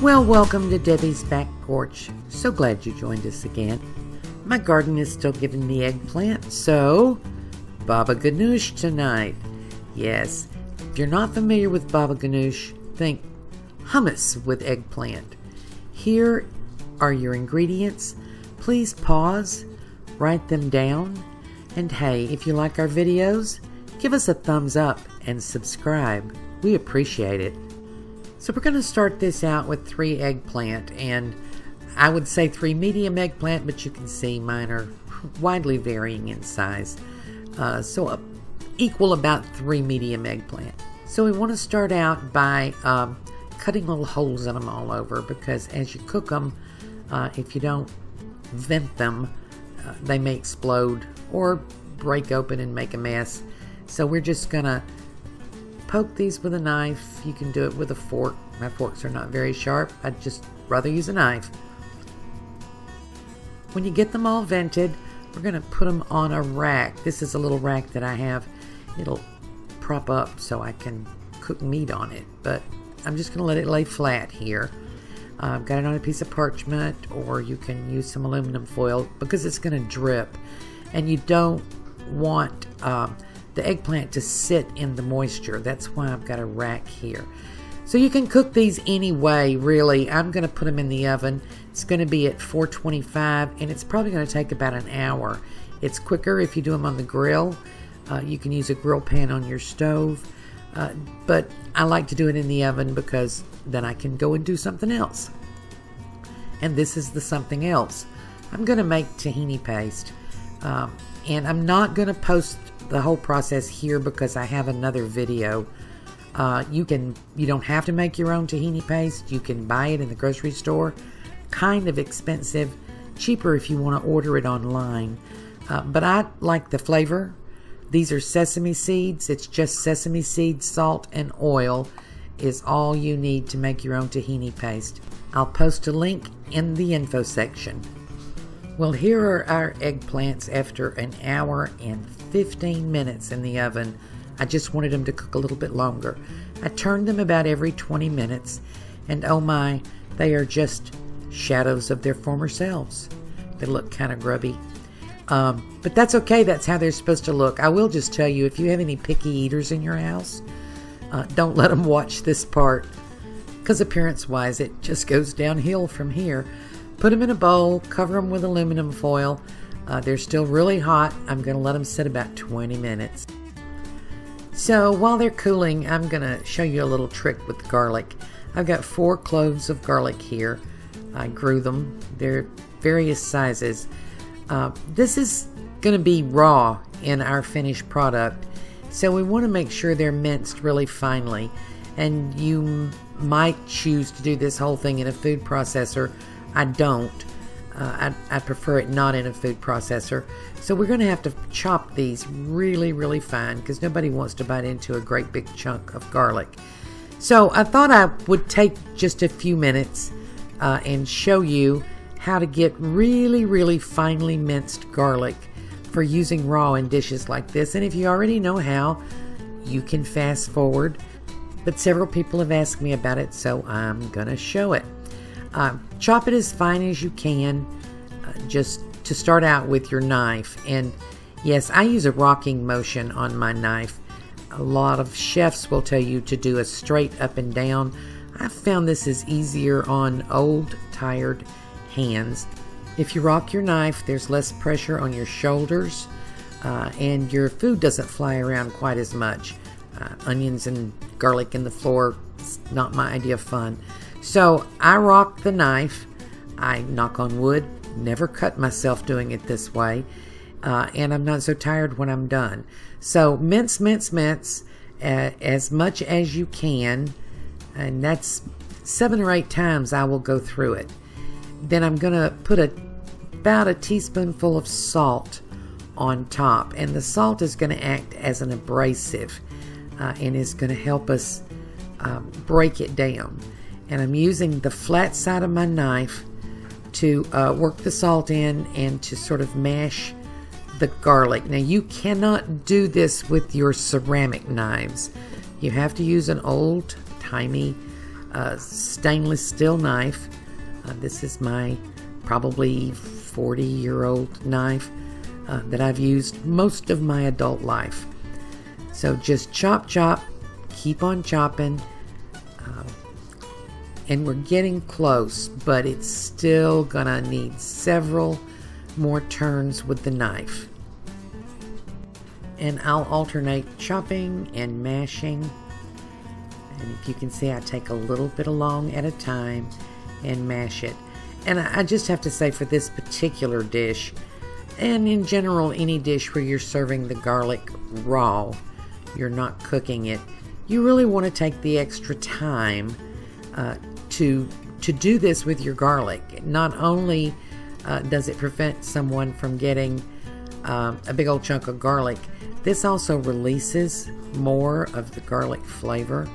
Well, welcome to Debbie's Back Porch. So glad you joined us again. My garden is still giving me eggplant, so baba ganoush tonight. Yes, if you're not familiar with baba ganoush, think hummus with eggplant. Here are your ingredients. Please pause, write them down, and hey, if you like our videos, give us a thumbs up and subscribe. We appreciate it. So we're going to start this out with 3 eggplant, and I would say 3 medium eggplant, but you can see mine are widely varying in size. So equal about 3 medium eggplant. So we want to start out by cutting little holes in them all over, because as you cook them, if you don't vent them, they may explode or break open and make a mess. So we're just going to poke these with a knife. You can do it with a fork. My forks are not very sharp. I'd just rather use a knife. When you get them all vented, we're going to put them on a rack. This is a little rack that I have. It'll prop up so I can cook meat on it, but I'm just going to let it lay flat here. I've got it on a piece of parchment, or you can use some aluminum foil because it's going to drip, and you don't want the eggplant to sit in the moisture. That's why I've got a rack here. So you can cook these any way, really. I'm going to put them in the oven. It's going to be at 425, and it's probably going to take about an hour. It's quicker if you do them on the grill. You can use a grill pan on your stove, but I like to do it in the oven because then I can go and do something else. And this is the something else. I'm going to make tahini paste, and I'm not going to post the whole process here because I have another video. You don't have to make your own tahini paste. You can buy it in the grocery store. Kind of expensive, cheaper if you want to order it online. But I like the flavor. These are sesame seeds. It's just sesame seeds, salt, and oil is all you need to make your own tahini paste. I'll post a link in the info section. Well, here are our eggplants after an hour and 15 minutes in the oven. I just wanted them to cook a little bit longer. I turned them about every 20 minutes, and oh my, they are just shadows of their former selves. They look kind of grubby. But that's okay. That's how they're supposed to look. I will just tell you, if you have any picky eaters in your house, don't let them watch this part, because appearance-wise, it just goes downhill from here. Put them in a bowl, cover them with aluminum foil. They're still really hot. I'm going to let them sit about 20 minutes. So while they're cooling, I'm going to show you a little trick with garlic. I've got 4 cloves of garlic here. I grew them. They're various sizes. This is going to be raw in our finished product, so we want to make sure they're minced really finely. And you might choose to do this whole thing in a food processor. I don't. I prefer it not in a food processor. So we're going to have to chop these really, really fine, because nobody wants to bite into a great big chunk of garlic. So I thought I would take just a few minutes and show you how to get really, really finely minced garlic for using raw in dishes like this. And if you already know how, you can fast forward. But several people have asked me about it, so I'm going to show it. Chop it as fine as you can, just to start out with your knife. And yes, I use a rocking motion on my knife. A lot of chefs will tell you to do a straight up and down. I've found this is easier on old, tired hands. If you rock your knife, there's less pressure on your shoulders, and your food doesn't fly around quite as much. Onions and garlic in the floor is not my idea of fun. So I rock the knife. I knock on wood, never cut myself doing it this way, and I'm not so tired when I'm done. So mince, as much as you can, and that's 7 or 8 times I will go through it. Then I'm going to put about a teaspoonful of salt on top, and the salt is going to act as an abrasive and is going to help us break it down. And I'm using the flat side of my knife to work the salt in and to sort of mash the garlic. Now, you cannot do this with your ceramic knives. You have to use an old-timey stainless steel knife. This is my probably 40-year-old knife that I've used most of my adult life. So just chop, keep on chopping. And we're getting close, but it's still gonna need several more turns with the knife. And I'll alternate chopping and mashing. And if you can see, I take a little bit along at a time and mash it. And I just have to say, for this particular dish, and in general any dish where you're serving the garlic raw, you're not cooking it, you really want to take the extra time to do this with your garlic. Not only does it prevent someone from getting a big old chunk of garlic, this also releases more of the garlic flavor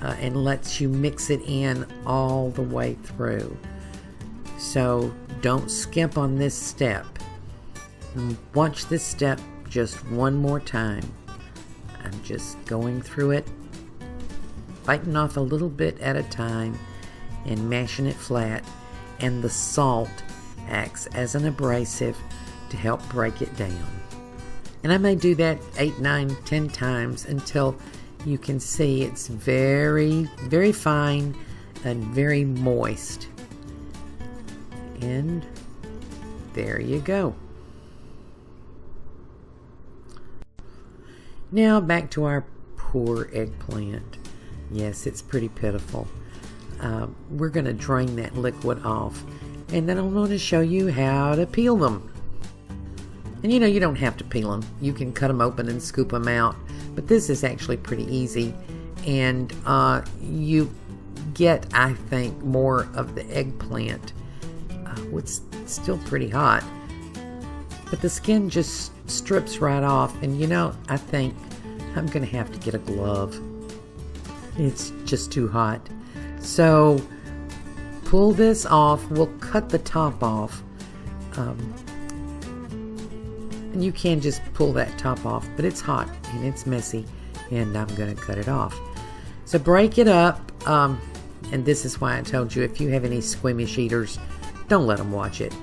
and lets you mix it in all the way through. So don't skimp on this step. Watch this step just one more time. I'm just going through it, biting off a little bit at a time and mashing it flat, and the salt acts as an abrasive to help break it down. And I may do that 8, 9, 10 times until you can see it's very, very fine and very moist. And there you go. Now back to our poor eggplant. Yes, it's pretty pitiful. We're going to drain that liquid off, and then I'm going to show you how to peel them. And you don't have to peel them. You can cut them open and scoop them out, but this is actually pretty easy, and you get, I think, more of the eggplant. It's still pretty hot, but the skin just strips right off, and I think I'm going to have to get a glove. It's just too hot. So pull this off. We'll cut the top off. And you can just pull that top off, but it's hot and it's messy, and I'm going to cut it off. So break it up. And this is why I told you, if you have any squeamish eaters, don't let them watch it.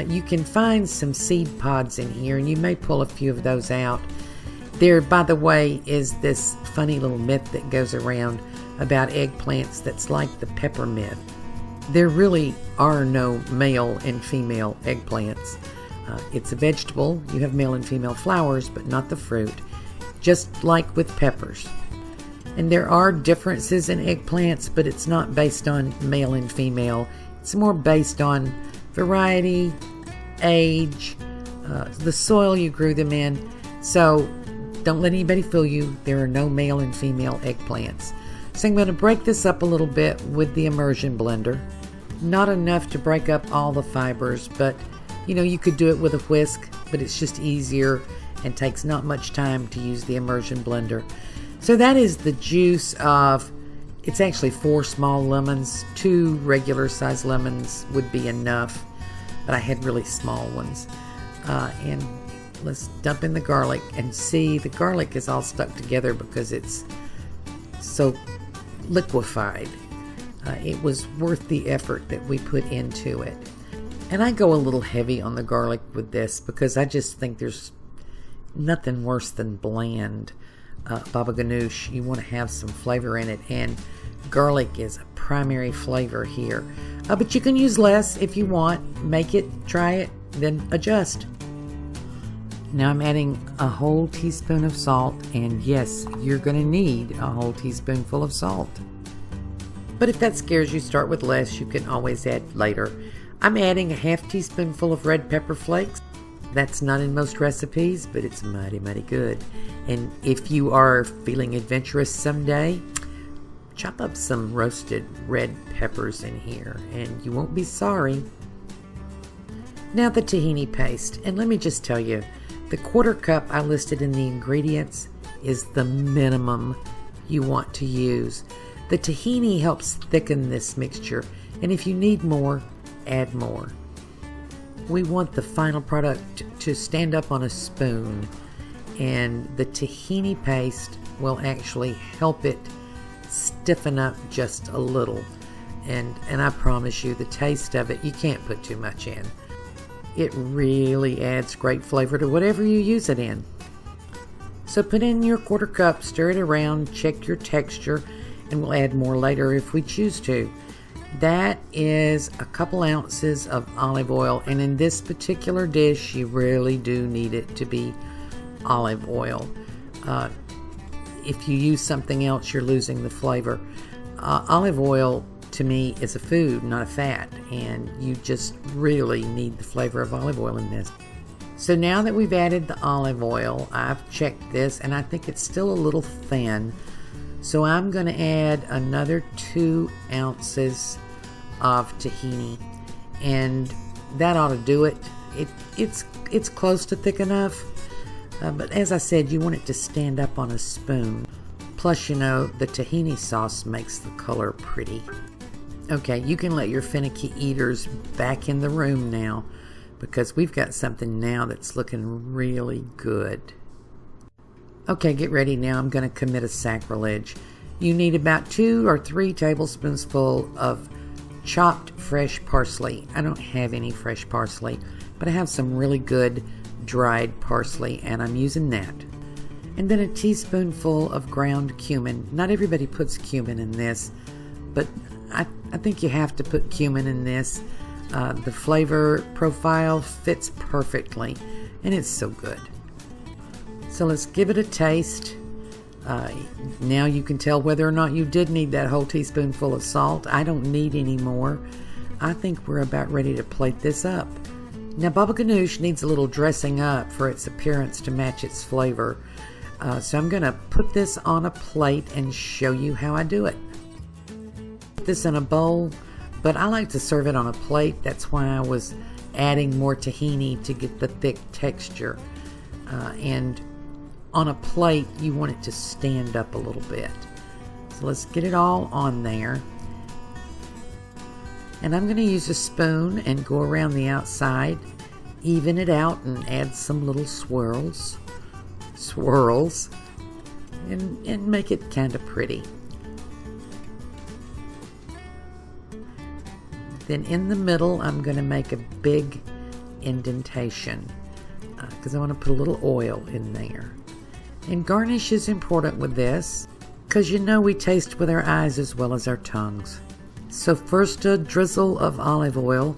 You can find some seed pods in here, and you may pull a few of those out. There, by the way, is this funny little myth that goes around about eggplants that's like the pepper myth. There really are no male and female eggplants. It's a vegetable. You have male and female flowers, but not the fruit, just like with peppers. And there are differences in eggplants, but it's not based on male and female. It's more based on variety, age, the soil you grew them in. So don't let anybody fool you. There are no male and female eggplants. So I'm going to break this up a little bit with the immersion blender. Not enough to break up all the fibers, but you could do it with a whisk, but it's just easier and takes not much time to use the immersion blender. So that is the juice of, it's actually 4 small lemons. 2 regular size lemons would be enough, but I had really small ones. And let's dump in the garlic, and see, the garlic is all stuck together because it's so liquefied. It was worth the effort that we put into it. And I go a little heavy on the garlic with this because I just think there's nothing worse than bland baba ganoush. You want to have some flavor in it, and garlic is a primary flavor here. But you can use less if you want. Make it, try it, then adjust. Now I'm adding a whole teaspoon of salt, and yes, you're going to need a whole teaspoonful of salt. But if that scares you, start with less. You can always add later. I'm adding a half teaspoonful of red pepper flakes. That's not in most recipes, but it's mighty, mighty good. And if you are feeling adventurous someday, chop up some roasted red peppers in here, and you won't be sorry. Now the tahini paste, and let me just tell you, the 1/4 cup I listed in the ingredients is the minimum you want to use. The tahini helps thicken this mixture, and if you need more, add more. We want the final product to stand up on a spoon, and the tahini paste will actually help it stiffen up just a little. And I promise you, the taste of it, you can't put too much in. It really adds great flavor to whatever you use it in. So put in your 1/4 cup, stir it around, check your texture, and we'll add more later if we choose to. That is a couple ounces of olive oil, and in this particular dish, you really do need it to be olive oil. If you use something else, you're losing the flavor. Olive oil, to me, is a food, not a fat, and you just really need the flavor of olive oil in this. So now that we've added the olive oil, I've checked this, and I think it's still a little thin. So I'm going to add another 2 ounces of tahini, and that ought to do it. It's close to thick enough, but as I said, you want it to stand up on a spoon. Plus, you know, the tahini sauce makes the color pretty. Okay, you can let your finicky eaters back in the room now, because we've got something now that's looking really good. Okay, get ready now. I'm going to commit a sacrilege. You need about 2 or 3 tablespoons full of chopped fresh parsley. I don't have any fresh parsley, but I have some really good dried parsley, and I'm using that. And then a teaspoonful of ground cumin. Not everybody puts cumin in this, but I think you have to put cumin in this. The flavor profile fits perfectly, and it's so good. So let's give it a taste. Now you can tell whether or not you did need that whole teaspoonful of salt. I don't need any more. I think we're about ready to plate this up. Now baba ganoush needs a little dressing up for its appearance to match its flavor. So I'm going to put this on a plate and show you how I do it. Put this in a bowl, but I like to serve it on a plate. That's why I was adding more tahini to get the thick texture. And on a plate, you want it to stand up a little bit. So let's get it all on there. And I'm going to use a spoon and go around the outside, even it out, and add some little swirls, and make it kind of pretty. Then in the middle, I'm going to make a big indentation because I want to put a little oil in there. And garnish is important with this because you know we taste with our eyes as well as our tongues. So first a drizzle of olive oil,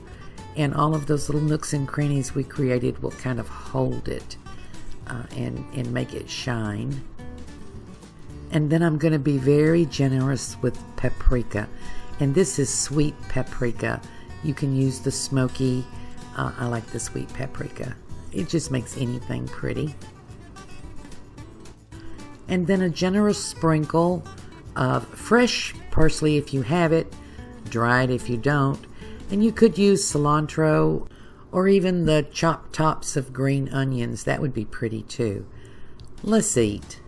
and all of those little nooks and crannies we created will kind of hold it and make it shine. And then I'm going to be very generous with paprika. And this is sweet paprika. You can use the smoky. I like the sweet paprika. It just makes anything pretty. And then a generous sprinkle of fresh parsley if you have it, dried if you don't. And you could use cilantro or even the chopped tops of green onions. That would be pretty too. Let's eat.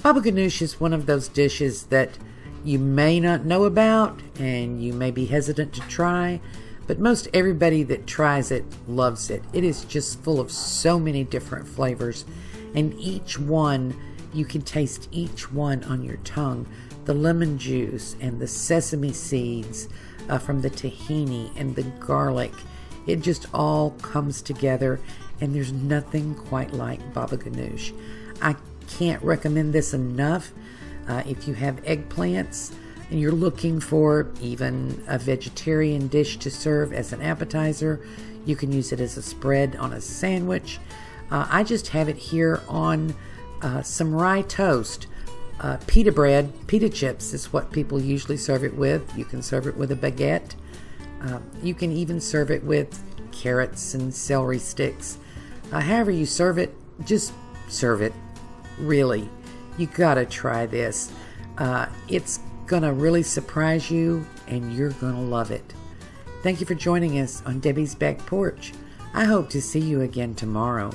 Baba ganoush is one of those dishes that you may not know about and you may be hesitant to try, but most everybody that tries it loves it. It is just full of so many different flavors, and each one, you can taste each one on your tongue. The lemon juice and the sesame seeds from the tahini and the garlic. It just all comes together, and there's nothing quite like baba ganoush. I can't recommend this enough. If you have eggplants and you're looking for even a vegetarian dish to serve as an appetizer, you can use it as a spread on a sandwich. I just have it here on some rye toast. Pita bread, pita chips is what people usually serve it with. You can serve it with a baguette. You can even serve it with carrots and celery sticks. However you serve it, just serve it. Really, you gotta try this. It's gonna really surprise you, and you're gonna love it. Thank you for joining us on Debbie's Back Porch. I hope to see you again tomorrow.